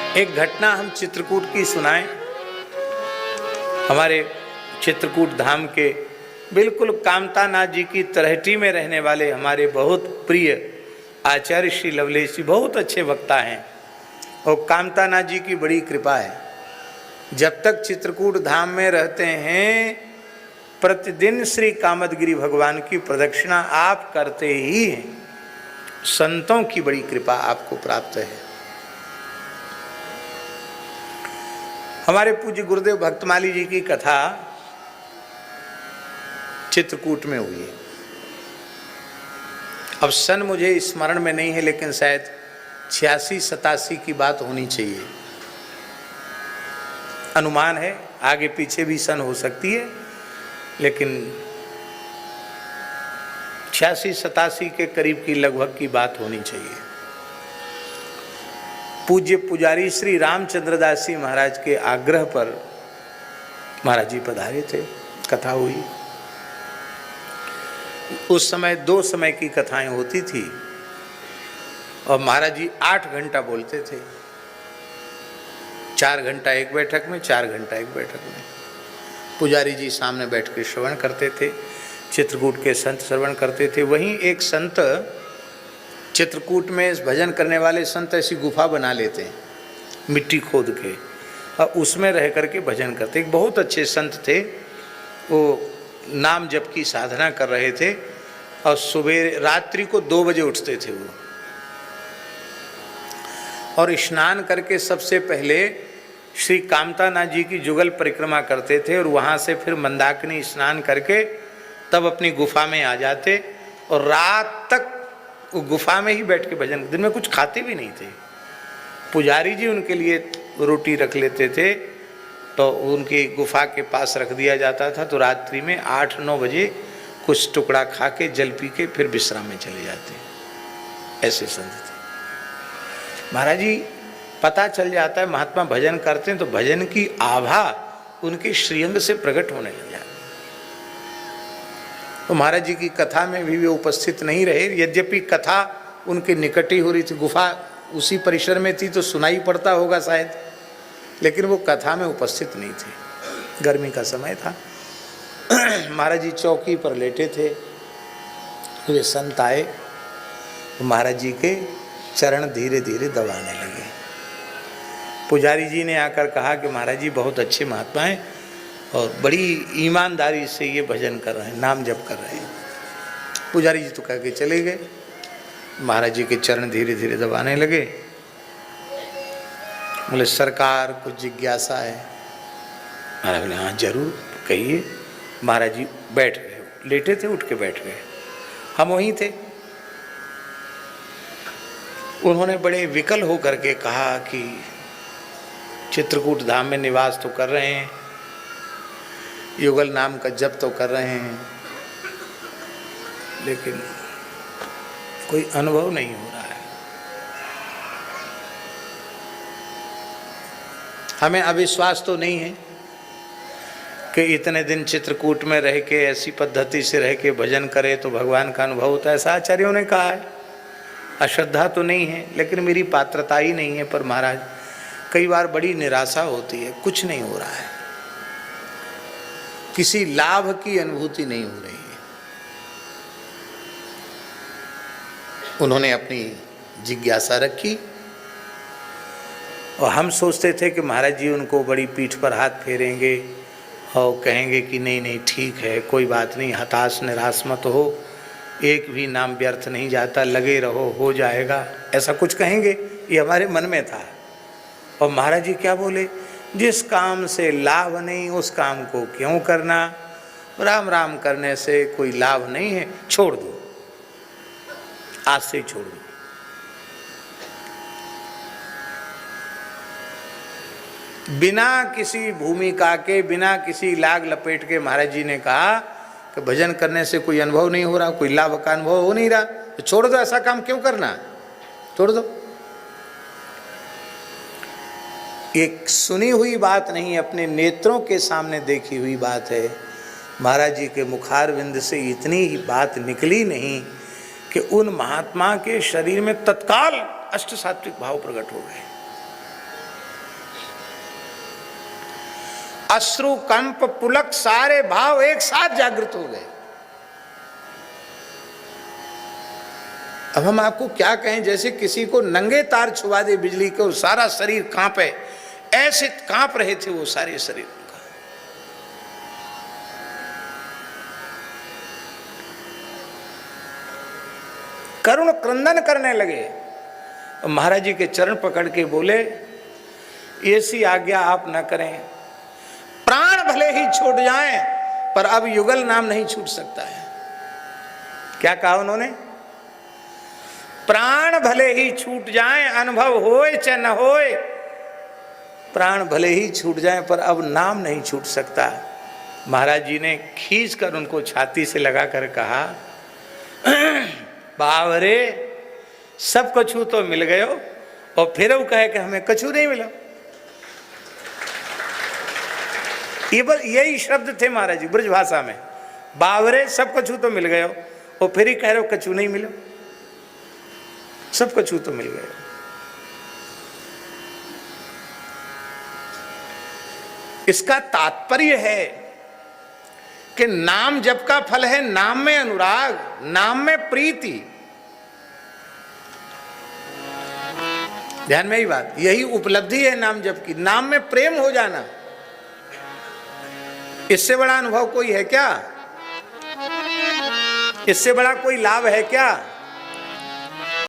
एक घटना हम चित्रकूट की सुनाएं। हमारे चित्रकूट धाम के बिल्कुल कामतानाथ जी की तलहटी में रहने वाले हमारे बहुत प्रिय आचार्य श्री लवलेश जी बहुत अच्छे वक्ता हैं और कामतानाथ जी की बड़ी कृपा है। जब तक चित्रकूट धाम में रहते हैं प्रतिदिन श्री कामदगिरि भगवान की प्रदक्षिणा आप करते ही हैं। संतों की बड़ी कृपा आपको प्राप्त है। हमारे पूज्य गुरुदेव भक्तमाली जी की कथा चित्रकूट में हुई है। अब सन मुझे स्मरण में नहीं है, लेकिन शायद 86-87 की बात होनी चाहिए। अनुमान है, आगे पीछे भी सन हो सकती है, लेकिन 86-87 के करीब की लगभग की बात होनी चाहिए। पूज्य पुजारी श्री रामचंद्र दास जी महाराज के आग्रह पर महाराज जी पधारे थे, कथा हुई। उस समय 2 समय की कथाएं होती थी और महाराज जी 8 घंटा बोलते थे। 4 घंटा एक बैठक में, 4 घंटा एक बैठक में। पुजारी जी सामने बैठ के श्रवण करते थे, चित्रकूट के संत श्रवण करते थे। वहीं एक संत चित्रकूट में भजन करने वाले संत ऐसी गुफा बना लेते हैं मिट्टी खोद के और उसमें रह करके भजन करते। एक बहुत अच्छे संत थे, वो नाम जप की साधना कर रहे थे और सुबह रात्रि को 2 बजे उठते थे वो, और स्नान करके सबसे पहले श्री कामतानाथ जी की जुगल परिक्रमा करते थे और वहाँ से फिर मंदाकिनी स्नान करके तब अपनी गुफा में आ जाते और रात तक वो गुफा में ही बैठ के भजन। दिन में कुछ खाते भी नहीं थे। पुजारी जी उनके लिए रोटी रख लेते थे तो उनकी गुफा के पास रख दिया जाता था, तो रात्रि में 8-9 बजे कुछ टुकड़ा खा के जल पी के फिर विश्राम में चले जाते। ऐसे संत थे महाराज जी। पता चल जाता है महात्मा भजन करते हैं तो भजन की आभा उनके श्रीअंग से प्रकट होने लग जाती। तो महाराज जी की कथा में भी वे उपस्थित नहीं रहे, यद्यपि कथा उनके निकट ही हो रही थी। गुफा उसी परिसर में थी तो सुनाई पड़ता होगा शायद, लेकिन वो कथा में उपस्थित नहीं थे। गर्मी का समय था। महाराज जी चौकी पर लेटे थे, वे संत आए, महाराज जी के चरण धीरे धीरे दबाने लगे। पुजारी जी ने आकर कहा कि महाराज जी बहुत अच्छे महात्मा हैं और बड़ी ईमानदारी से ये भजन कर रहे हैं, नाम जप कर रहे हैं। पुजारी जी तो कह के चले गए। महाराज जी के चरण धीरे धीरे दबाने लगे। बोले सरकार कुछ जिज्ञासा है। महाराज बोले हाँ जरूर कहिए। महाराज जी बैठ गए, लेटे थे उठ के बैठ गए। हम वहीं थे। उन्होंने बड़े विकल होकर के कहा कि चित्रकूट धाम में निवास तो कर रहे हैं, युगल नाम का जप तो कर रहे हैं, लेकिन कोई अनुभव नहीं हो रहा है। हमें अविश्वास तो नहीं है कि इतने दिन चित्रकूट में रह के ऐसी पद्धति से रह के भजन करे तो भगवान का अनुभव होता है, ऐसा आचार्यों ने कहा है। अश्रद्धा तो नहीं है, लेकिन मेरी पात्रता ही नहीं है। पर महाराज कई बार बड़ी निराशा होती है, कुछ नहीं हो रहा है, किसी लाभ की अनुभूति नहीं हो रही है। उन्होंने अपनी जिज्ञासा रखी और हम सोचते थे कि महाराज जी उनको बड़ी पीठ पर हाथ फेरेंगे और कहेंगे कि नहीं नहीं ठीक है, कोई बात नहीं, हताश निराश मत हो, एक भी नाम व्यर्थ नहीं जाता, लगे रहो, हो जाएगा, ऐसा कुछ कहेंगे। ये हमारे मन में था। और महाराज जी क्या बोले, जिस काम से लाभ नहीं उस काम को क्यों करना, राम राम करने से कोई लाभ नहीं है, छोड़ दो, आज से ही छोड़ दो। बिना किसी भूमिका के, बिना किसी लाग लपेट के महाराज जी ने कहा कि भजन करने से कोई अनुभव नहीं हो रहा, कोई लाभ का अनुभव हो नहीं रहा, तो छोड़ दो, ऐसा काम क्यों करना, छोड़ दो। एक सुनी हुई बात नहीं, अपने नेत्रों के सामने देखी हुई बात है। महाराज जी के मुखारविंद से इतनी ही बात निकली नहीं कि उन महात्मा के शरीर में तत्काल अष्ट सात्विक भाव प्रकट हो गए। अश्रु कंप पुलक सारे भाव एक साथ जागृत हो गए। अब हम आपको क्या कहें, जैसे किसी को नंगे तार छुआ दे बिजली को, सारा शरीर कांपे, ऐसे कांप रहे थे वो सारे शरीर का। करुण क्रंदन करने लगे। महाराज जी के चरण पकड़ के बोले, ऐसी आज्ञा आप न करें, प्राण भले ही छूट जाएं पर अब युगल नाम नहीं छूट सकता है। क्या कहा उन्होंने? प्राण भले ही छूट जाएं, अनुभव होए चाहे न होए, प्राण भले ही छूट जाएं पर अब नाम नहीं छूट सकता। महाराज जी ने खींच कर उनको छाती से लगाकर कहा, बावरे सब कछु तो मिल गयो, और फिर वो कहे कि हमें कछु नहीं मिला। ये बस यही शब्द थे महाराज जी ब्रज भाषा में, बावरे सब कछु तो मिल गयो, और फिर ही कह रहे हो कछु नहीं मिलो, सब कछु तो मिल गए। इसका तात्पर्य है कि नाम जप का फल है नाम में अनुराग, नाम में प्रीति। ध्यान में ही बात, यही उपलब्धि है नाम जप की, नाम में प्रेम हो जाना। इससे बड़ा अनुभव कोई है क्या? इससे बड़ा कोई लाभ है क्या?